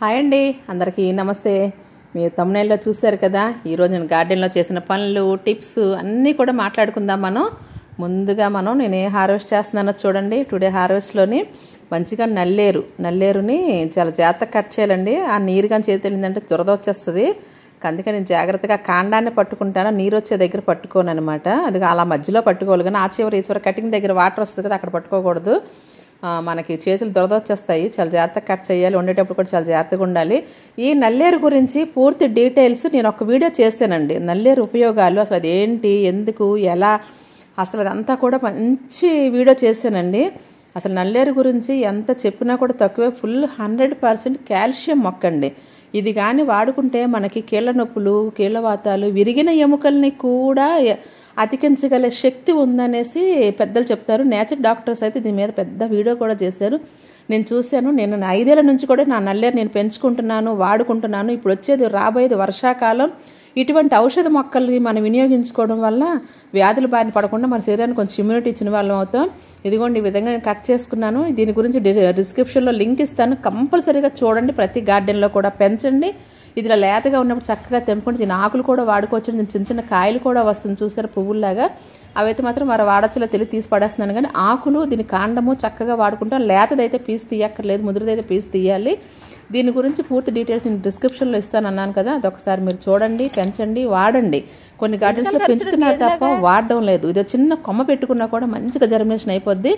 Hi అండి, అందరికీ నమస్తే. మీరు తమ్మునేల్లో చూశారు కదా. ఈరోజు నేను గార్డెన్లో చేసిన పనులు, టిప్స్ అన్నీ కూడా మాట్లాడుకుందాం. ముందుగా నేను ఏ హార్వెస్ట్ చేస్తున్నానో చూడండి. టుడే హార్వెస్ట్లోని మంచిగా నల్లేరుని చాలా జాగ్రత్తగా కట్ చేయాలండి. ఆ నీరు కానీ చేతి వెళ్ళిందంటే దురద వచ్చేస్తుంది. అందుకని నేను జాగ్రత్తగా కాండాన్ని పట్టుకుంటాను, నీరు వచ్చే దగ్గర పట్టుకోను అనమాట. అది అలా మధ్యలో పట్టుకోవాలి, కానీ ఆ చివరి ఈ చివరి కటింగ్ దగ్గర వాటర్ వస్తుంది కదా, అక్కడ పట్టుకోకూడదు. మనకి చేతులు దురద వచ్చేస్తాయి. చాలా జాగ్రత్తగా కట్ చేయాలి, వండేటప్పుడు కూడా చాలా జాగ్రత్తగా ఉండాలి. ఈ నల్లేరు గురించి పూర్తి డీటెయిల్స్ నేను ఒక వీడియో చేశానండి. నల్లేరు ఉపయోగాలు, అసలు అది ఏంటి, ఎందుకు, ఎలా, అసలు అదంతా కూడా మంచి వీడియో చేశానండి. అసలు నల్లేరు గురించి ఎంత చెప్పినా కూడా తక్కువే. ఫుల్ 100% కాల్షియం మొక్కండి. ఇది కానీ వాడుకుంటే మనకి కీళ్ళ నొప్పులు, కీళ్ళవాతాలు, విరిగిన ఎముకల్ని కూడా అతికించగల శక్తి ఉందనేసి పెద్దలు చెప్తారు. నేచర్ డాక్టర్స్ అయితే దీని మీద పెద్ద వీడియో కూడా చేశారు, నేను చూశాను. నేను 5 ఏళ్ల నుంచి కూడా నా నల్లేరు నేను పెంచుకుంటున్నాను, వాడుకుంటున్నాను. ఇప్పుడు వచ్చేది రాబోయేది వర్షాకాలం. ఇటువంటి ఔషధ మొక్కల్ని మనం వినియోగించుకోవడం వల్ల వ్యాధుల బారిన పడకుండా మన శరీరానికి కొంచెం ఇమ్యూనిటీ ఇచ్చిన వాళ్ళం అవుతాం. ఇదిగోండి, ఈ విధంగా నేను కట్ చేసుకున్నాను. దీని గురించి డిస్క్రిప్షన్లో లింక్ ఇస్తాను, కంపల్సరీగా చూడండి. ప్రతి గార్డెన్లో కూడా పెంచండి. ఇది ఇలా లేతగా ఉన్నప్పుడు చక్కగా తెంపుకుంటే దీని ఆకులు కూడా వాడుకోవచ్చు. దీని చిన్న చిన్న కాయలు కూడా వస్తుంది, చూసారు, పువ్వుల్లాగా. అవైతే మాత్రం మరి వాడచ్చులో తీసి పడేస్తున్నాను. కానీ ఆకులు, దీని కాండము చక్కగా వాడుకుంటాం. లేతదైతే పీస్ తీయక్కర్లేదు, ముదురుదైతే పీస్ తీయాలి. దీని గురించి పూర్తి డీటెయిల్స్ నేను డిస్క్రిప్షన్లో ఇస్తాను అన్నాను కదా, అదొకసారి మీరు చూడండి, పెంచండి, వాడండి. కొన్ని గార్డెన్స్లో పెంచుతున్నారు తప్ప వాడడం లేదు. ఇది చిన్న కొమ్మ పెట్టుకున్నా కూడా మంచిగా జర్మినేషన్ అయిపోద్ది.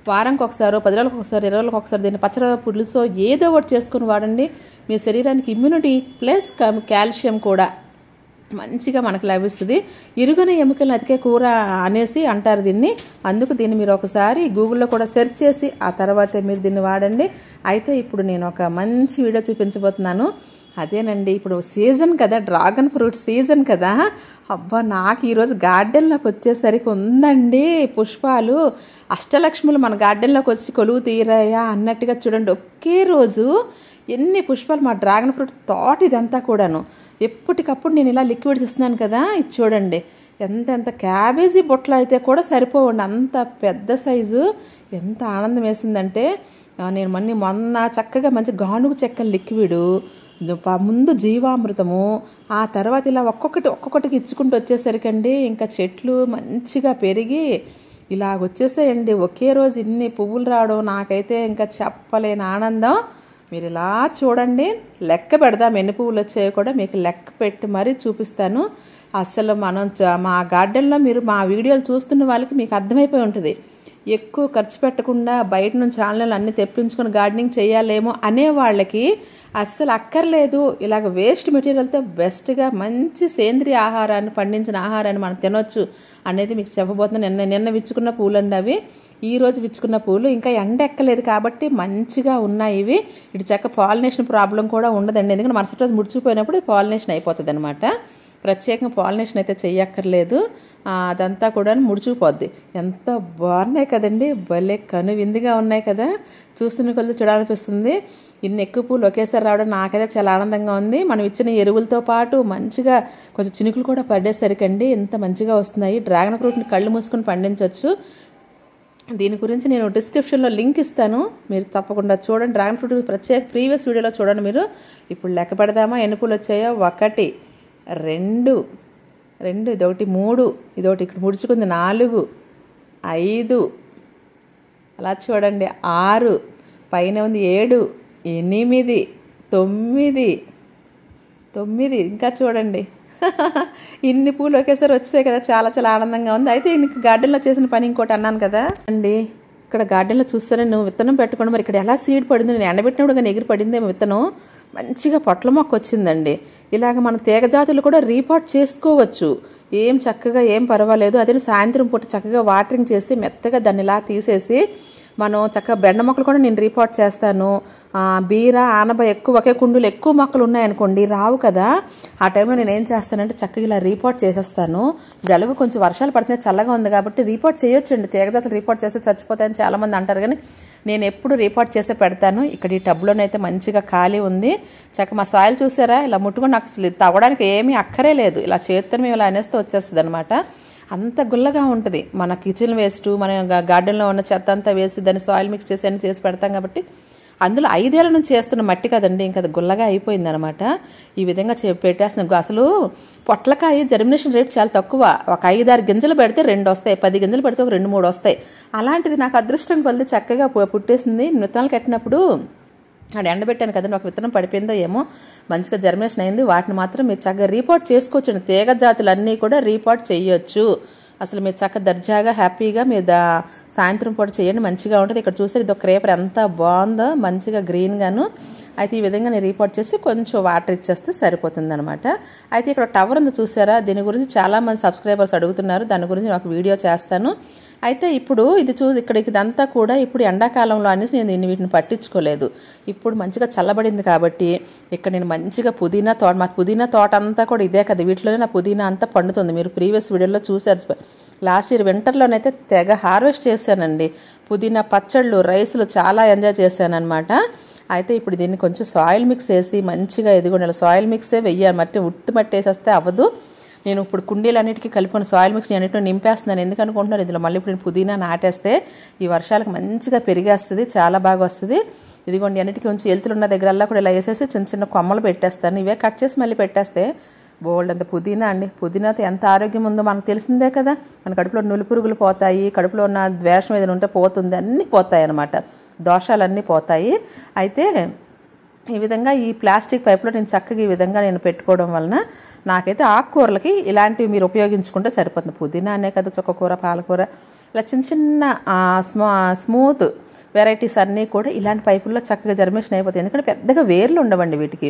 వారానికి ఒకసారి, 10 రోజులకు ఒకసారి, 20 రోజులకు ఒకసారి దీన్ని పచ్చడి పులుసో ఏదో ఒకటి చేసుకుని వాడండి. మీ శరీరానికి ఇమ్యూనిటీ ప్లస్ కాల్షియం కూడా మంచిగా మనకు లభిస్తుంది. ఇరుగని ఎముకలను అతికే కూర అనేసి అంటారు దీన్ని. అందుకు దీన్ని మీరు ఒకసారి గూగుల్లో కూడా సెర్చ్ చేసి ఆ తర్వాతే మీరు దీన్ని వాడండి. అయితే ఇప్పుడు నేను ఒక మంచి వీడియో చూపించబోతున్నాను. అదేనండి, ఇప్పుడు సీజన్ కదా, డ్రాగన్ ఫ్రూట్ సీజన్ కదా. అబ్బా, నాకు ఈరోజు గార్డెన్లోకి వచ్చేసరికి ఉందండి పుష్పాలు, అష్టలక్ష్ములు మన గార్డెన్లోకి వచ్చి కొలువు తీరాయా అన్నట్టుగా. చూడండి, ఒకే రోజు ఎన్ని పుష్పాలు. మా డ్రాగన్ ఫ్రూట్ తోట ఇదంతా కూడాను. ఎప్పటికప్పుడు నేను ఇలా లిక్విడ్స్ ఇస్తున్నాను కదా, ఇది చూడండి ఎంత క్యాబేజీ బొట్టలు అయితే కూడా సరిపోవండి, అంత పెద్ద సైజు. ఎంత ఆనందం వేసిందంటే, నేను మొన్న చక్కగా మంచి గానుగు చెక్కల లిక్విడు, ముందు జీవామృతము, ఆ తర్వాత ఇలా ఒక్కొక్కటికి ఇచ్చుకుంటూ వచ్చేసరికండి ఇంకా చెట్లు మంచిగా పెరిగి ఇలాగ వచ్చేసాయండి. ఒకే రోజు ఇన్ని పువ్వులు రావడం నాకైతే ఇంకా చెప్పలేని ఆనందం. మీరు ఇలా చూడండి, లెక్క పెడదాం ఎన్ని పువ్వులు వచ్చాయో కూడా మీకు లెక్క పెట్టి మరీ చూపిస్తాను. అసలు మా గార్డెన్లో మీరు మా వీడియోలు చూస్తున్న వాళ్ళకి మీకు అర్థమైపోయి ఉంటుంది. ఎక్కువ ఖర్చు పెట్టకుండా బయట నుంచి ఆన్లైన్లో అన్ని తెప్పించుకొని గార్డెనింగ్ చేయాలేమో అనే వాళ్ళకి అస్సలు అక్కర్లేదు. ఇలాగ వేస్ట్ మెటీరియల్తో బెస్ట్గా మంచి సేంద్రియ ఆహారాన్ని, పండించిన ఆహారాన్ని మనం తినొచ్చు అనేది మీకు చెప్పబోతున్నాను. నిన్న విచ్చుకున్న పూలండి అవి, ఈరోజు విచ్చుకున్న పూలు. ఇంకా ఎండ ఎక్కలేదు కాబట్టి మంచిగా ఉన్నాయి ఇవి. ఇటు చక్క పాలినేషన్ ప్రాబ్లం కూడా ఉండదండి, ఎందుకంటే మరుసటి రోజు ముడిచిపోయినప్పుడు పాలినేషన్ అయిపోతుంది అనమాట. ప్రత్యేకంగా పాలినేషన్ అయితే చెయ్యక్కర్లేదు, అదంతా కూడా ముడుచుకుపోద్ది. ఎంత బాగున్నాయి కదండి, భలే కనువిందుగా ఉన్నాయి కదా. చూస్తున్న కొద్ది చూడాలనిపిస్తుంది. ఇన్ని ఎక్కువ పూలు ఒకేసారి రావడం నాకైతే చాలా ఆనందంగా ఉంది. మనం ఇచ్చిన ఎరువులతో పాటు మంచిగా కొంచెం చినుకులు కూడా పడేసరికండి ఎంత మంచిగా వస్తున్నాయి. డ్రాగన్ ఫ్రూట్ని కళ్ళు మూసుకొని పండించవచ్చు. దీని గురించి నేను డిస్క్రిప్షన్లో లింక్ ఇస్తాను, మీరు తప్పకుండా చూడండి. డ్రాగన్ ఫ్రూట్ ప్రత్యేక ప్రీవియస్ వీడియోలో చూడండి మీరు. ఇప్పుడు లెక్క పెడదామా ఎన్ని పూలు వచ్చాయో. 1 2 ఇదొకటి 3, ఇదొకటి ఇక్కడ ముడుచుకుంది 4 5, అలా చూడండి 6, పైన ఉంది 7 8 9, ఇంకా చూడండి ఇన్ని పూలు ఒకేసారి వచ్చాయి కదా, చాలా చాలా ఆనందంగా ఉంది. అయితే నీకు గార్డెన్లో చేసిన పని ఇంకోటి అన్నాను కదా అండి. ఇక్కడ గార్డెన్లో చూస్తానే నువ్వు విత్తనం పెట్టుకోండి. మరి ఇక్కడ ఎలా సీడ్ పడింది, నేను ఎండబెట్టినప్పుడు కానీ ఎగిరి పడిందేమో విత్తనం. మంచిగా పొట్ల మొక్క వచ్చిందండి. ఇలాగ మన తీగ జాతులు కూడా రీపాట్ చేసుకోవచ్చు, ఏం చక్కగా ఏం పర్వాలేదు. అదే సాయంత్రం పూట చక్కగా వాటరింగ్ చేసి మెత్తగా దాన్ని ఇలా తీసేసి మనం చక్కగా బెండ మొక్కలు కూడా నేను రీపాట్ చేస్తాను. బీర, ఆనప ఒకే కుండీలు ఎక్కువ మొక్కలు ఉన్నాయనుకోండి రావు కదా, ఆ టైంలో నేను ఏం చేస్తానంటే చక్కగా ఇలా రీపాట్ చేసేస్తాను. ఇప్పుడు ఎలాగో కొంచెం వర్షాలు పడుతున్నాయి, చల్లగా ఉంది కాబట్టి రీపాట్ చేయొచ్చండి. తీగజాతలు రీపాట్ చేస్తే చచ్చిపోతాయని చాలామంది అంటారు, కానీ నేను ఎప్పుడు రీపాట్ చేసే పెడతాను. ఇక్కడ ఈ టబ్లోనైతే మంచిగా ఖాళీ ఉంది. చక్క మా సాయిల్ చూసారా, ఇలా ముట్టుకొని నాకు అసలు తవ్వడానికి ఏమీ అక్కరే లేదు. ఇలా చేతితో మేము ఇలా అనేస్తే వచ్చేస్తుంది అనమాట. అంత గుల్లగా ఉంటుంది. మన కిచెన్ వేస్ట్, మన గార్డెన్లో ఉన్న చెత్త అంతా వేసి దాన్ని సాయిల్ మిక్స్ చేసి అన్ని చేసి పెడతాం కాబట్టి అందులో 5 ఏళ్ల నుంచి చేస్తున్న మట్టి కదండి, ఇంకా అది గుల్లగా అయిపోయింది అనమాట. ఈ విధంగా పెట్టేస్తున్నాను. అసలు పొట్లకాయ జర్మినేషన్ రేట్ చాలా తక్కువ. ఒక 5-6 గింజలు పెడితే 2 వస్తాయి, 10 గింజలు పెడితే ఒక 2-3 వస్తాయి. అలాంటిది నాకు అదృష్టం కొలిది చక్కగా పుట్టేసింది. విత్తనాలు కట్టినప్పుడు అది ఎండబెట్టాను కదండి, ఒక విత్తనం పడిపోయిందో ఏమో, మంచిగా జర్మినేషన్ అయింది. వాటిని మాత్రం మీరు చక్కగా రీపాట్ చేసుకోవచ్చండి. తీగ జాతులన్నీ కూడా రీపాట్ చేయొచ్చు. అసలు మీరు చక్కగా దర్జాగా హ్యాపీగా మీరు సాయంత్రం పూట చేయండి, మంచిగా ఉంటుంది. ఇక్కడ చూస్తే ఇది ఒక క్రేపర్ ఎంత బాగుందో, మంచిగా గ్రీన్గాను. అయితే ఈ విధంగా నేను రీపాట్ చేసి కొంచెం వాటర్ ఇచ్చేస్తే సరిపోతుంది అనమాట. అయితే ఇక్కడ టవర్ ఉంది చూసారా, దీని గురించి చాలామంది సబ్స్క్రైబర్స్ అడుగుతున్నారు, దాని గురించి నాకు వీడియో చేస్తాను. అయితే ఇప్పుడు ఇది ఇక్కడికి ఇదంతా కూడా ఇప్పుడు ఎండాకాలంలో అనేసి నేను వీటిని పట్టించుకోలేదు. ఇప్పుడు మంచిగా చల్లబడింది కాబట్టి ఇక్కడ నేను మంచిగా పుదీనా తోట, మా పుదీనా తోట అంతా కూడా ఇదే కదా, వీటిలోనే నా పుదీనా అంతా పండుతుంది. మీరు ప్రీవియస్ వీడియోలో చూసారు. లాస్ట్ ఇయర్ వింటర్లోనైతే తెగ హార్వెస్ట్ చేశానండి. పుదీనా పచ్చళ్ళు, రైసులు చాలా ఎంజాయ్ చేశానమాట. అయితే ఇప్పుడు దీన్ని కొంచెం సాయిల్ మిక్స్ వేసి మంచిగా ఎదిగొండాలి. సాయిల్ మిక్సే వెయ్యాలి, ఉత్తి మట్టి వేసేస్తే అవ్వదు. నేను ఇప్పుడు కుండీలన్నిటికీ కలిపిన సాయిల్ మిక్స్ అన్నింటిని నింపేస్తున్నాను. ఎందుకు అనుకుంటున్నారు, ఇందులో మళ్ళీ ఇప్పుడు నేను పుదీనా నాటేస్తే ఈ వర్షాలకు మంచిగా పెరిగేస్తుంది, చాలా బాగా వస్తుంది. ఇదిగోండి అన్నిటికీ కొంచెం ఎలుతులు ఉన్న దగ్గరల్లా కూడా ఇలా వేసేసి చిన్న చిన్న కొమ్మలు పెట్టేస్తాను. ఇవే కట్ చేసి మళ్ళీ పెట్టేస్తే బోల్డ్ అంత పుదీనా అండి. పుదీనాతో ఎంత ఆరోగ్యం ఉందో మనకు తెలిసిందే కదా. మన కడుపులో నులిపురుగులు పోతాయి, కడుపులో ఉన్న ద్వేషం ఏదైనా ఉంటే పోతుంది, అన్నీ పోతాయి అన్నమాట, దోషాలన్నీ పోతాయి. అయితే ఈ విధంగా ఈ ప్లాస్టిక్ పైప్లో నేను చక్కగా ఈ విధంగా నేను పెట్టుకోవడం వలన నాకైతే ఆకుకూరలకి ఇలాంటివి మీరు ఉపయోగించుకుంటే సరిపోతుంది. పుదీనా అనే కదా, చుక్కకూర, పాలకూర, ఇలా చిన్న చిన్న స్మూత్ వెరైటీస్ అన్నీ కూడా ఇలాంటి పైపుల్లో చక్కగా జర్మినేషన్ అయిపోతాయి. ఎందుకంటే పెద్దగా వేర్లు ఉండవండి వీటికి,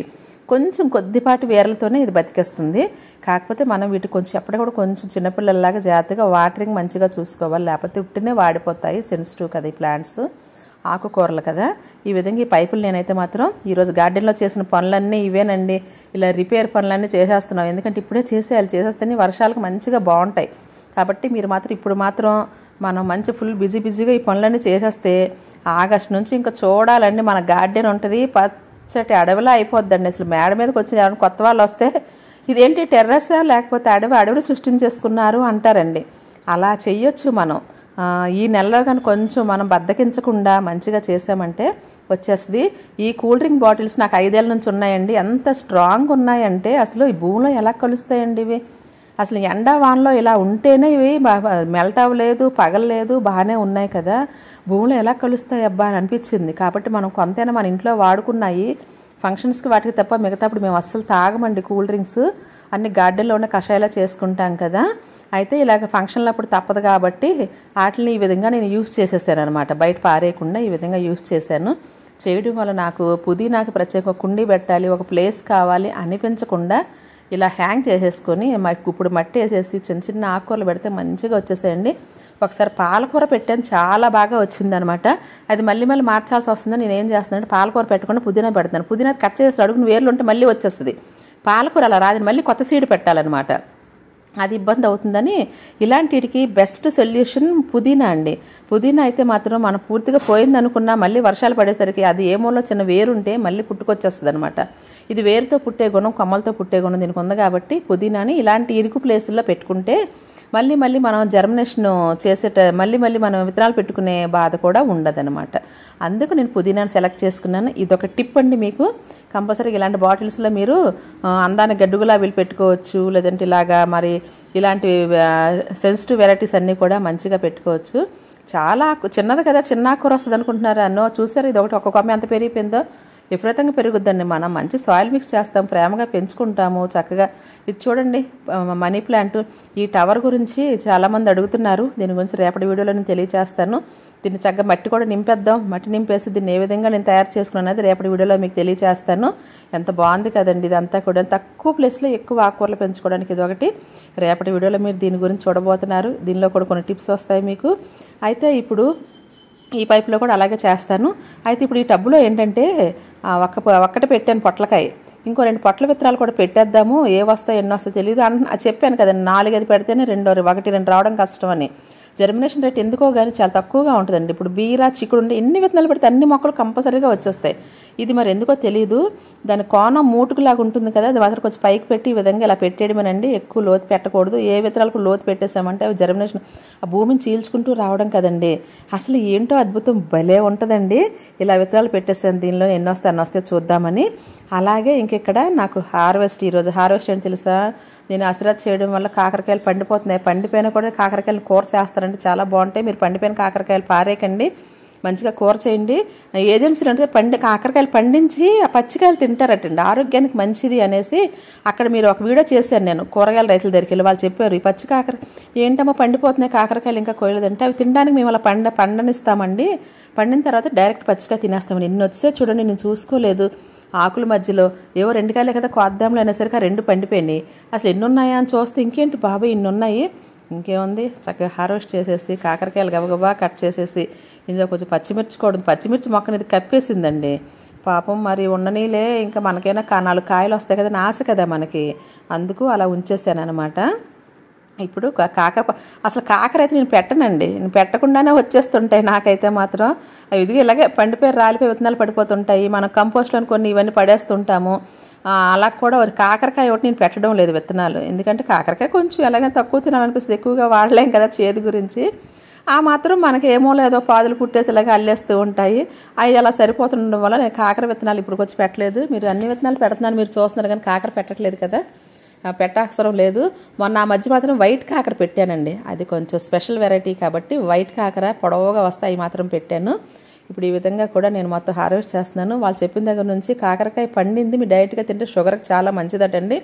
కొంచెం కొద్దిపాటి వేర్లతోనే ఇది బతికేస్తుంది. కాకపోతే మనం వీటికి కొంచెం ఎప్పటికూడా కొంచెం చిన్నపిల్లల్లాగా జాగ్రత్తగా వాటరింగ్ మంచిగా చూసుకోవాలి, లేకపోతే ఉట్టినే వాడిపోతాయి. సెన్సిటివ్ కదా ఈ ప్లాంట్స్, ఆకుకూరలు కదా. ఈ విధంగా ఈ పైపులు నేనైతే మాత్రం ఈరోజు గార్డెన్లో చేసిన పనులన్నీ ఇవేనండి. ఇలా రిపేర్ పనులన్నీ చేసేస్తున్నాం, ఎందుకంటే ఇప్పుడే చేసేస్తేనే వర్షాలకు మంచిగా బాగుంటాయి. కాబట్టి మీరు మాత్రం ఇప్పుడు మాత్రం మనం మంచి ఫుల్ బిజీగా ఈ పనులన్నీ చేసేస్తే ఆగస్టు నుంచి ఇంకా చూడాలండి మన గార్డెన్ ఉంటుంది, పచ్చటి అడవిలా అయిపోద్దండి. అసలు మేడ మీదకి వచ్చిన ఎవరైనా కొత్త వాళ్ళు వస్తే ఇదేంటి టెర్రసా లేకపోతే అడవిని సృష్టించేసుకున్నారు అంటారండి. అలా చెయ్యొచ్చు మనం. ఈ నెలలో కానీ కొంచెం మనం బద్దకించకుండా మంచిగా చేసామంటే వచ్చేస్తుంది. ఈ కూల్ డ్రింక్ బాటిల్స్ నాకు 5 ఏళ్ళ నుంచి ఉన్నాయండి. ఎంత స్ట్రాంగ్ ఉన్నాయంటే అసలు ఈ భూమిలో ఎలా కలుస్తాయండి ఇవి. అసలు ఎండా వానలో ఇలా ఉంటేనే ఇవి మెల్ట్ అవ్వలేదు, పగలలేదు, బాగానే ఉన్నాయి కదా, భూమిలో ఎలా కలుస్తాయి అబ్బా అని అనిపించింది. కాబట్టి మనం కొంతైనా మన ఇంట్లో వాడుకున్నాయి ఫంక్షన్స్కి వాటికి తప్ప మిగతాప్పుడు మేము అస్సలు తాగమండి కూల్ డ్రింక్స్, అన్ని గార్డెన్లో ఉన్న కషాయాలా చేసుకుంటాం కదా. అయితే ఇలాగ ఫంక్షన్లో అప్పుడు తప్పదు కాబట్టి వాటిని ఈ విధంగా నేను యూస్ చేసేసాను అనమాట, బయట పారేయకుండా ఈ విధంగా యూస్ చేశాను. చేయడం వల్ల నాకు పుదీనాకి ప్రత్యేక ఒక కుండీ పెట్టాలి, ఒక ప్లేస్ కావాలి అనిపించకుండా ఇలా హ్యాంగ్ చేసేసుకొని ఇప్పుడు మట్టి వేసేసి చిన్న చిన్న ఆకుకూరలు పెడితే మంచిగా వచ్చేసాయండి. ఒకసారి పాలకూర పెట్టాను, చాలా బాగా వచ్చిందనమాట. అది మళ్ళీ మార్చాల్సి వస్తుందని నేను ఏం చేస్తున్నానంటే పాలకూర పెట్టకుండా పుదీనా పెడతాను. పుదీనా కట్ చేసి అడుగుని వేర్లు ఉంటే మళ్ళీ వచ్చేస్తుంది, పాలకూర అలా రాదని మళ్ళీ కొత్త సీడ్ పెట్టాలన్నమాట, అది ఇబ్బంది అవుతుందని ఇలాంటికి బెస్ట్ సొల్యూషన్ పుదీనా అండి. పుదీనా అయితే మాత్రం మనం పూర్తిగా పోయింది అనుకున్నా మళ్ళీ వర్షాలు పడేసరికి అది ఏమోలో చిన్న వేరు ఉంటే మళ్ళీ పుట్టుకొచ్చేస్తుంది అనమాట. ఇది వేరుతో పుట్టే గుణం, కొమ్మలతో పుట్టే గుణం దీనికి ఉంది కాబట్టి పుదీనాని ఇలాంటి ఇరుకు ప్లేసుల్లో పెట్టుకుంటే మళ్ళీ మనం జర్మినేషన్ మళ్ళీ మనం విత్తనాలు పెట్టుకునే బాధ కూడా ఉండదనమాట. అందుకు నేను పుదీనాను సెలెక్ట్ చేసుకున్నాను. ఇదొక టిప్ అండి మీకు. కంపల్సరీగా ఇలాంటి బాటిల్స్లో మీరు అందానికి గడ్డు గులాబీలు పెట్టుకోవచ్చు, లేదంటే ఇలాగా మరి ఇలాంటి సెన్సిటివ్ వెరైటీస్ అన్నీ కూడా మంచిగా పెట్టుకోవచ్చు. చాలా చిన్నది కదా, చిన్న ఆకుకూర వస్తుంది అనుకుంటున్నారా? అన్నో చూసారు, ఇది ఒకటి ఒక్క కొమ్మ ఎంత పెరిగిపోయిందో, విపరీతంగా పెరుగుద్దండి. మనం మంచి సాయిల్ మిక్స్ చేస్తాం, ప్రేమగా పెంచుకుంటాము చక్కగా. ఇది చూడండి మనీ ప్లాంట్. ఈ టవర్ గురించి చాలామంది అడుగుతున్నారు, దీని గురించి రేపటి వీడియోలో నేను తెలియజేస్తాను. దీన్ని చక్కగా మట్టి కూడా నింపేద్దాం, మట్టి నింపేసి దీన్ని ఏ విధంగా నేను తయారు చేసుకున్నది రేపటి వీడియోలో మీకు తెలియజేస్తాను. ఎంత బాగుంది కదండి ఇదంతా కూడా. తక్కువ ప్లేస్లో ఎక్కువ ఆకుకూరలు పెంచుకోవడానికి ఇది ఒకటి. రేపటి వీడియోలో మీరు దీని గురించి చూడబోతున్నారు, దీనిలో కూడా కొన్ని టిప్స్ వస్తాయి మీకు. అయితే ఇప్పుడు ఈ పైపులో కూడా అలాగే చేస్తాను. అయితే ఇప్పుడు ఈ టబ్బులో ఏంటంటే ఒక్కటి పెట్టాను పొట్లకాయ, ఇంకో 2 పొట్ల విత్తనాలు కూడా పెట్టేద్దాము, ఏ వస్తాయి ఎన్ని వస్తాయో తెలియదు చెప్పాను కదండి. 4-5 పెడితేనే 1-2 రావడం కష్టం అని. జర్మినేషన్ రేట్ ఎందుకో కానీ చాలా తక్కువగా ఉంటుందండి. ఇప్పుడు బీర, చిక్కుడు ఉండే ఎన్ని విత్తనాలు పెడితే అన్ని మొక్కలు కంపల్సరీగా వచ్చేస్తాయి. ఇది మరి ఎందుకో తెలియదు. దాని కోణం మూటుకులాగా ఉంటుంది కదా, అది మాత్రం కొంచెం పైకి పెట్టి ఈ విధంగా ఇలా పెట్టేయడమేనండి. ఎక్కువ లోతు పెట్టకూడదు. ఏ విత్తనాలకు లోతు పెట్టేసామంటే అవి జర్మినేషన్ ఆ భూమిని చీల్చుకుంటూ రావడం కదండి. అసలు ఏంటో అద్భుతం, భలే ఉంటుందండి. ఇలా విత్తనాలు పెట్టేసాను. దీనిలో ఎన్ని వస్తే చూద్దామని. అలాగే ఇంకెక్కడ నాకు హార్వెస్ట్, ఈరోజు హార్వెస్ట్ ఏంటి తెలుసా, నేను ఆశీర్వాద్ చేయడం వల్ల కాకరకాయలు పండిపోతున్నాయి. పండిపోయినా కూడా కాకరకాయలు కూర చేస్తారంటే చాలా బాగుంటాయి. మీరు పండిపోయిన కాకరకాయలు పారేయకండి, మంచిగా కూర చేయండి. ఏజెన్సీలు అంటే కాకరకాయలు పండించి ఆ పచ్చికాయలు తింటారటండి, ఆరోగ్యానికి మంచిది అనేసి అక్కడ మీరు ఒక వీడియో చేశాను నేను. కూరగాయల రైతుల దగ్గరికి వెళ్ళి వాళ్ళు చెప్పారు, ఈ పచ్చి కాకర ఏంటమ్మా పండిపోతున్నాయి కాకరకాయలు ఇంకా కోయలేదంటే, అవి తినడానికి మేము అలా పండనిస్తామండి. పండిన తర్వాత డైరెక్ట్ పచ్చికాయ తినేస్తామని. ఇన్ని వచ్చే చూడండి, నేను చూసుకోలేదు. ఆకుల మధ్యలో ఏవో 2 కాయలే కదా కోద్దాంలో అనేసరికి ఆ 2 పండిపోయినాయి. అసలు ఎన్ని ఉన్నాయా అని చూస్తే ఇంకేంటి బాబాయ్ ఇన్ని ఉన్నాయి. ఇంకేముంది, చక్కగా హార్వెస్ట్ చేసేసి కాకరకాయలు గబగబా కట్ చేసేసి ఇందులో కొంచెం పచ్చిమిర్చి మొక్కని ఇది కప్పేసిందండి పాపం. మరి ఉండనీలే, ఇంకా మనకైనా 4 కాయలు వస్తాయి కదా, ఆశ కదా మనకి, అందుకు అలా ఉంచేసాను అనమాట. ఇప్పుడు అసలు కాకర అయితే నేను పెట్టనండి, నేను పెట్టకుండానే వచ్చేస్తుంటాయి నాకైతే మాత్రం. అవి ఇదిగా ఇలాగే పండిపోయి రాలిపోయి విత్తనాలు పడిపోతుంటాయి. మనం కంపోస్ట్లో కొన్ని ఇవన్నీ పడేస్తుంటాము. అలా కూడా కాకరకాయ ఒకటి నేను పెట్టడం లేదు విత్తనాలు, ఎందుకంటే కాకరకాయ కొంచెం ఎలాగైనా తక్కువ తినాలనిపిస్తుంది, ఎక్కువగా వాడలేం కదా చేదు గురించి. ఆ మాత్రం మనకి ఏమో లేదో పాదులు పుట్టేసి ఇలాగ అల్లేస్తూ ఉంటాయి. అవి అలా సరిపోతుండడం వల్ల నేను కాకర విత్తనాలు ఇప్పుడు వచ్చి పెట్టలేదు. మీరు అన్ని విత్తనాలు పెడుతున్నారు, మీరు చూస్తున్నారు కానీ కాకర పెట్టట్లేదు కదా, పెట్టవసరం లేదు. మొన్న ఆ మధ్య మాత్రం వైట్ కాకర పెట్టానండి, అది కొంచెం స్పెషల్ వెరైటీ కాబట్టి వైట్ కాకర పొడవుగా వస్తాయి మాత్రం పెట్టాను. ఇప్పుడు ఈ విధంగా కూడా నేను మొత్తం హార్వెస్ట్ చేస్తున్నాను. వాళ్ళు చెప్పిన దగ్గర నుంచి కాకరకాయ పండింది మీ డైరెక్ట్గా తింటే షుగర్కి చాలా మంచిదటండి,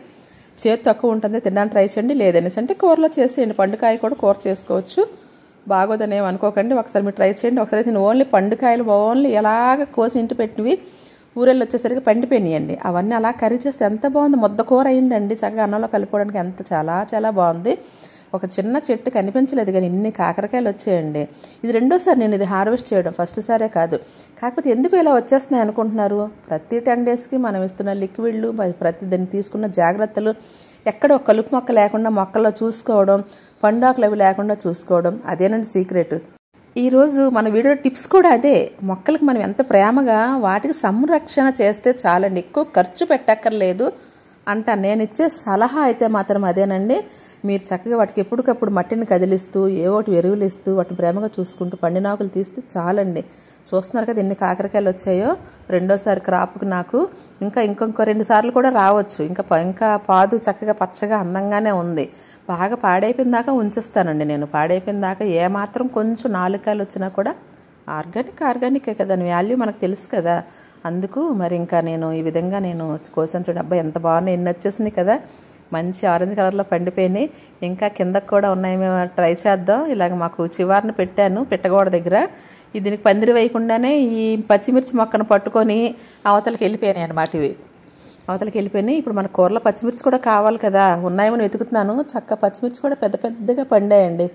చేతి తక్కువ ఉంటుంది, తినడానికి ట్రై చేయండి. లేదనేసి అంటే కూరలో చేసేయండి, పండుకాయ కూడా కూర చేసుకోవచ్చు, బాగోదని ఏమి అనుకోకండి. ఒకసారి మీరు ట్రై చేయండి. ఒకసారి నేను ఓన్లీ పండుకాయలు ఓన్లీ ఎలాగ కోసి ఇంటి పెట్టినవి ఊరెళ్ళి వచ్చేసరికి పండిపోయినాయండి. అవన్నీ అలా కర్రీ చేస్తే ఎంత బాగుంది, ముద్ద కూర అయిందండి, చక్కగా అన్నంలో కలుపుకోవడానికి ఎంత చాలా బాగుంది. ఒక చిన్న చెట్టు కనిపించలేదు కానీ ఇన్ని కాకరకాయలు వచ్చాయండి. ఇది రెండోసారి నేను ఇది హార్వెస్ట్ చేయడం, ఫస్ట్ సారే కాదు. కాకపోతే ఎందుకు ఇలా వచ్చేస్తున్నాయి అనుకుంటున్నారు, ప్రతి 10 డేస్కి మనం ఇస్తున్న లిక్విడ్లు, ప్రతి దాన్ని తీసుకున్న జాగ్రత్తలు, ఎక్కడ ఒక కలుపు మొక్క లేకుండా మొక్కల్లో చూసుకోవడం, పండాకులు అవి లేకుండా చూసుకోవడం, అదేనండి సీక్రెట్. ఈరోజు మన వీడియో టిప్స్ కూడా అదే. మొక్కలకు మనం ఎంత ప్రేమగా వాటికి సంరక్షణ చేస్తే చాలండి, ఎక్కువ ఖర్చు పెట్టక్కర్లేదు అంట. నేను ఇచ్చే సలహా అయితే మాత్రం అదేనండి. మీరు చక్కగా వాటికి ఎప్పటికప్పుడు మట్టిని కదిలిస్తూ ఏవోటి ఎరువులు ఇస్తూ వాటిని ప్రేమగా చూసుకుంటూ పండినాకులు తీస్తే చాలండి. చూస్తున్నారు కదా ఎన్ని కాకరకాయలు వచ్చాయో. రెండోసారి క్రాప్కి నాకు ఇంకో 2 సార్లు కూడా రావచ్చు. ఇంకా పాదు చక్కగా పచ్చగా అందంగానే ఉంది. బాగా పాడైపోయిన దాకా ఉంచేస్తానండి నేను. పాడైపోయిన దాకా ఏమాత్రం కొంచెం 4 కాయలు వచ్చినా కూడా ఆర్గానికే కదా, దాని వాల్యూ మనకు తెలుసు కదా. అందుకు మరి ఇంకా నేను ఈ విధంగా నేను కోసాను చూడండి. అబ్బాయి ఎంత బాగున్నాయి, ఎన్ని వచ్చేసినాయి కదా, మంచి ఆరెంజ్ కలర్లో పండిపోయినాయి. ఇంకా కిందకు కూడా ఉన్నాయి, మేము ట్రై చేద్దాం. ఇలాగ మాకు చివారిని పెట్టాను పెట్టగోడ దగ్గర. దీనికి పందిరి వేయకుండానే ఈ పచ్చిమిర్చి మొక్కను పట్టుకొని అవతలకి వెళ్ళిపోయినాయి అన్నమాట. ఇవి అవతలకి వెళ్ళిపోయినాయి. ఇప్పుడు మన కూరలో పచ్చిమిర్చి కూడా కావాలి కదా, ఉన్నాయేమని వెతుకుతున్నాను. చక్క పచ్చిమిర్చి కూడా పెద్దగా పండాయండి,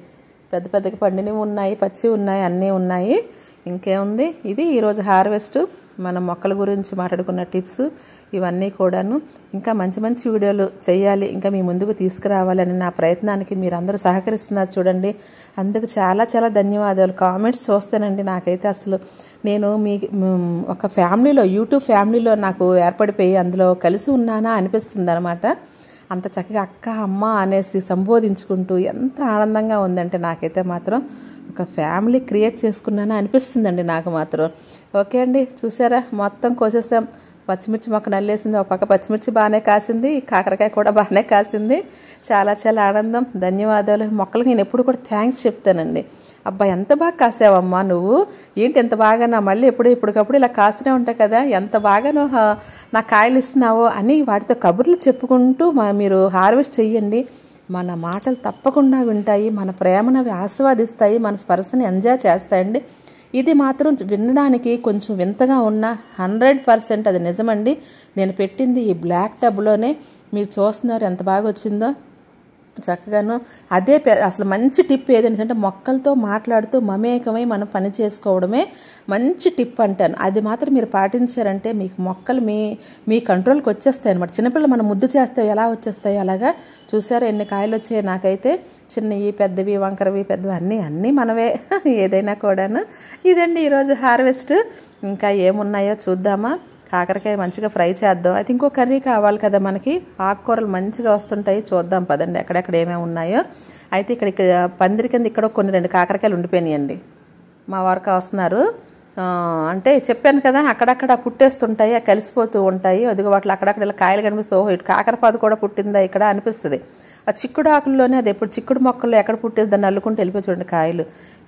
పెద్దగా పండినవి ఉన్నాయి, పచ్చి ఉన్నాయి, అన్నీ ఉన్నాయి. ఇంకేముంది, ఇది ఈరోజు హార్వెస్ట్. మనం మొక్కల గురించి మాట్లాడుకున్న టిప్స్ ఇవన్నీ కూడాను. ఇంకా మంచి వీడియోలు చేయాలి, ఇంకా మీ ముందుకు తీసుకురావాలని నా ప్రయత్నానికి మీరందరూ సహకరిస్తున్నారు చూడండి. అందుకు చాలా ధన్యవాదాలు. కామెంట్స్ చూస్తానండి, నాకైతే అసలు నేను మీ ఒక ఫ్యామిలీలో, యూట్యూబ్ ఫ్యామిలీలో నాకు ఏర్పడిపోయి అందులో కలిసి ఉన్నానా అనిపిస్తుంది అనమాట. అంత చక్కగా అక్క అమ్మ అనేసి సంబోధించుకుంటూ ఎంత ఆనందంగా ఉందంటే నాకైతే మాత్రం ఒక ఫ్యామిలీ క్రియేట్ చేసుకున్నానా అనిపిస్తుందండి నాకు మాత్రం. ఓకే అండి, చూసారా మొత్తం కోసేసాం. పచ్చిమిర్చి మొక్క నల్లేసింది, ఒక పక్క పచ్చిమిర్చి బాగానే కాసింది, కాకరకాయ కూడా బాగానే కాసింది. చాలా ఆనందం. ధన్యవాదాలు. మొక్కలకు నేను ఎప్పుడు కూడా థ్యాంక్స్ చెప్తానండి. అబ్బా ఎంత బాగా కాసావమ్మా నువ్వు, ఏంటి ఎంత బాగా నా మళ్ళీ ఇప్పటికప్పుడు ఇలా కాస్తూనే ఉంటాయి కదా, ఎంత బాగా నువ్వు నా కాయలు ఇస్తున్నావో అని వాటితో కబుర్లు చెప్పుకుంటూ మీరు హార్వెస్ట్ చెయ్యండి. మన మాటలు తప్పకుండా వింటాయి, మన ప్రేమను అవి ఆస్వాదిస్తాయి, మన స్పర్శని ఎంజాయ్ చేస్తాయండి. ఇది మాత్రం వినడానికి కొంచెం వింతగా ఉన్న 100% అది నిజమండి. నేను పెట్టింది ఈ బ్లాక్ టబ్లోనే, మీరు చూస్తున్నారు ఎంత బాగా వచ్చిందో. చక్కగాను అదే అసలు మంచి టిప్ ఏదంటే మొక్కలతో మాట్లాడుతూ మమేకమై మనం పని చేసుకోవడమే మంచి టిప్ అంటాను. అది మాత్రం మీరు పాటించారంటే మీకు మొక్కలు మీ కంట్రోల్కి వచ్చేస్తాయి అనమాట. చిన్నపిల్లలు మనం ముద్దు చేస్తే ఎలా వచ్చేస్తాయి అలాగా. చూసారా ఎన్ని కాయలు వచ్చాయి. నాకైతే చిన్నవి పెద్దవి వంకరవి పెద్దవి అన్నీ మనవే ఏదైనా కూడాను. ఇదండి ఈరోజు హార్వెస్ట్. ఇంకా ఏమున్నాయో చూద్దామా. కాకరకాయ మంచిగా ఫ్రై చేద్దాం. అయితే ఇంకో కర్రీ కావాలి కదా మనకి. ఆకుకూరలు మంచిగా వస్తుంటాయి, చూద్దాం పదండి ఎక్కడెక్కడ ఏమేమి ఉన్నాయో. అయితే ఇక్కడ పందిరి కింద ఇక్కడ కొన్ని 2 కాకరకాయలు ఉండిపోయినాయండి. మా వారికి వస్తున్నారు. అంటే చెప్పాను కదా అక్కడక్కడ పుట్టేస్తుంటాయి, కలిసిపోతూ ఉంటాయి. అదిగో వాటిలో అక్కడక్కడ ఇలా కాయలు కనిపిస్తూ ఓహో ఇటు కాకరపాదు కూడా పుట్టిందా ఇక్కడ అనిపిస్తుంది. ఆ చిక్కుడు ఆకుల్లోనే అది ఎప్పుడు చిక్కుడు మొక్కల్లో ఎక్కడ పుట్టేసి దాన్ని అల్లుకుంటూ వెళ్ళిపోయి చూడండి కాయలు.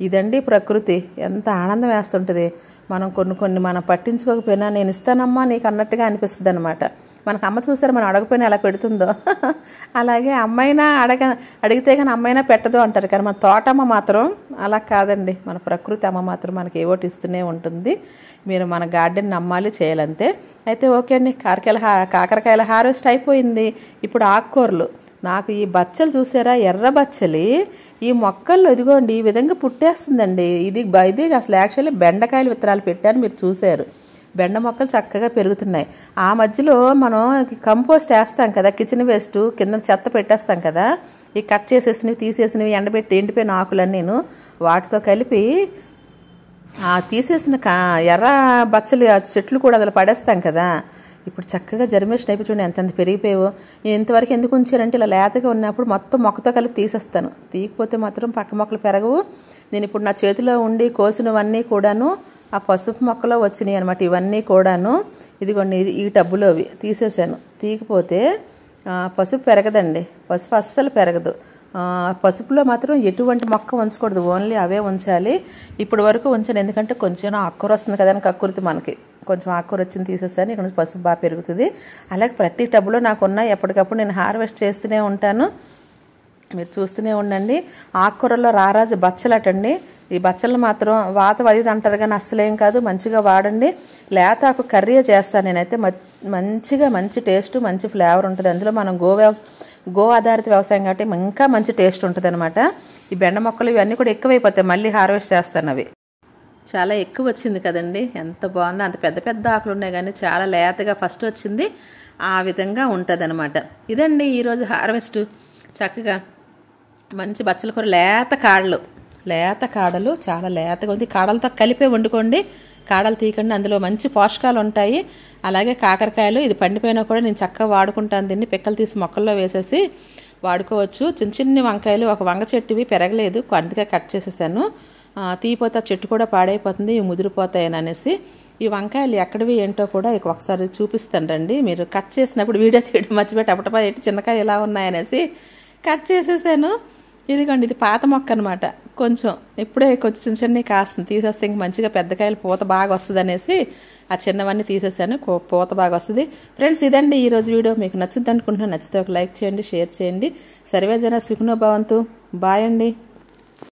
ఇదండి ప్రకృతి, ఎంత ఆనందం వేస్తుంటుంది. మనం కొన్ని మనం పట్టించుకోకపోయినా నేను ఇస్తానమ్మా నీకు అన్నట్టుగా అనిపిస్తుంది అనమాట. మనకు అమ్మ చూసారు మనం అడగపోయినా ఎలా పెడుతుందో అలాగే అమ్మైనా అడిగితే కానీ అమ్మైనా పెట్టదు అంటారు. కానీ మన తోటమ్మ మాత్రం అలా కాదండి. మన ప్రకృతి అమ్మ మాత్రం మనకి ఏవోటి ఇస్తూనే ఉంటుంది. మీరు మన గార్డెన్ నమ్మాలి, చేయాలంతే. అయితే ఓకే అండి, కాకరకాయల హార్వెస్ట్ అయిపోయింది. ఇప్పుడు ఆకుకూరలు. నాకు ఈ బచ్చలు చూసారా, ఎర్ర బచ్చలి ఈ మొక్కల్లో ఇదిగోండి ఈ విధంగా పుట్టేస్తుందండి. ఇది అసలు యాక్చువల్లీ బెండకాయల విత్తనాలు పెట్టాను, మీరు చూశారు. బెండ మొక్కలు చక్కగా పెరుగుతున్నాయి. ఆ మధ్యలో మనం కంపోస్ట్ వేస్తాం కదా, కిచెన్ వేస్ట్ కింద చెత్త పెట్టేస్తాం కదా, ఈ కట్ చేసేసినవి తీసేసినవి ఎండిపోయిన ఆకులన్నీ నేను వాటితో కలిపి తీసేసిన ఎర్ర బచ్చలి చెట్లు కూడా అందులో పడేస్తాం కదా. ఇప్పుడు చక్కగా జర్మినేషన్ అయిపోయి చూడండి ఎంత పెరిగిపోయావో. నేను ఇంతవరకు ఎందుకు ఉంచానంటే ఇలా లేతగా ఉన్నప్పుడు మొత్తం మొక్కతో కలిపి తీసేస్తాను. తీయకపోతే మాత్రం పక్క మొక్కలు పెరగవు. నేను ఇప్పుడు నా చేతిలో ఉండి కోసినవన్నీ కూడాను ఆ పసుపు మొక్కలో వచ్చినాయి అనమాట. ఇవన్నీ కూడాను ఇదిగోండి ఈ టబ్బులో తీసేసాను. తీయకపోతే పసుపు పెరగదండి, పసుపు అస్సలు పెరగదు. పసుపులో మాత్రం ఎటువంటి మొక్క ఉంచకూడదు, ఓన్లీ అవే ఉంచాలి. ఇప్పుడు వరకు ఉంచాను ఎందుకంటే కొంచెం ఆకుకూర వస్తుంది కదా అని కక్కుర్తి మనకి. కొంచెం ఆకుకూర వచ్చింది తీసేస్తాను, ఇక్కడ నుంచి పసుపు బాగా పెరుగుతుంది. అలాగే ప్రతి టబ్లో నాకు ఉన్నాయి, ఎప్పటికప్పుడు నేను హార్వెస్ట్ చేస్తూనే ఉంటాను. మీరు చూస్తూనే ఉండండి. ఆకుకూరల్లో రారాజు బచ్చలటండి. ఈ బచ్చలు మాత్రం వాత వదిది అంటారు కానీ అస్సలేం కాదు, మంచిగా వాడండి. లేతాకు కర్రీ చేస్తాను నేనైతే. మంచిగా మంచి టేస్ట్ మంచి ఫ్లేవర్ ఉంటుంది. అందులో మనం గో ఆధారిత వ్యవసాయం కాబట్టి ఇంకా మంచి టేస్ట్ ఉంటుంది అనమాట. ఈ బెండ మొక్కలు ఇవన్నీ కూడా ఎక్కువైపోతాయి, మళ్ళీ హార్వెస్ట్ చేస్తాను. అవి చాలా ఎక్కువ వచ్చింది కదండి, ఎంత బాగుందో. అంత పెద్ద పెద్ద ఆకులు ఉన్నాయి కానీ చాలా లేతగా ఫస్ట్ వచ్చింది. ఆ విధంగా ఉంటుంది అనమాట. ఇదండి ఈరోజు హార్వెస్ట్. చక్కగా మంచి బచ్చల కూర, లేత కాడలు చాలా లేతగా ఉంది. కాడలతో కలిపే వండుకోండి, కాడలు తీయకండి, అందులో మంచి పోషకాలు ఉంటాయి. అలాగే కాకరకాయలు ఇది పండిపోయినా కూడా నేను చక్కగా వాడుకుంటాను. దీన్ని పిక్కలు తీసి మొక్కల్లో వేసేసి వాడుకోవచ్చు. చిన్న వంకాయలు, ఒక వంగ చెట్టువి పెరగలేదు అందుకే కట్ చేసేసాను. తీయపోతే ఆ చెట్టు కూడా పాడైపోతుంది, ఇవి ముదిరిపోతాయని అనేసి. ఈ వంకాయలు ఎక్కడివి ఏంటో కూడా ఒకసారి చూపిస్తాను రండి. మీరు కట్ చేసినప్పుడు వీడియో తీయడం మర్చిపెట్టి అప్పటపా ఏంటి చిన్నకాయ ఎలా ఉన్నాయనేసి కట్ చేసేసాను. ఇదిగోండి ఇది పాత మొక్క అనమాట. ఇప్పుడే కొంచెం చిన్నవి కాస్తుంది, తీసేస్తే ఇంక మంచిగా పెద్దకాయలు పూత బాగా వస్తుంది అనేసి ఆ చిన్నవన్నీ తీసేసాను, పూత బాగా వస్తుంది. ఫ్రెండ్స్ ఇదండి ఈరోజు వీడియో. మీకు నచ్చుద్ది అనుకుంటున్నాను. నచ్చితే ఒక లైక్ చేయండి, షేర్ చేయండి. సర్వేజన సుఖినో భవంతు. బాయ్ అండి.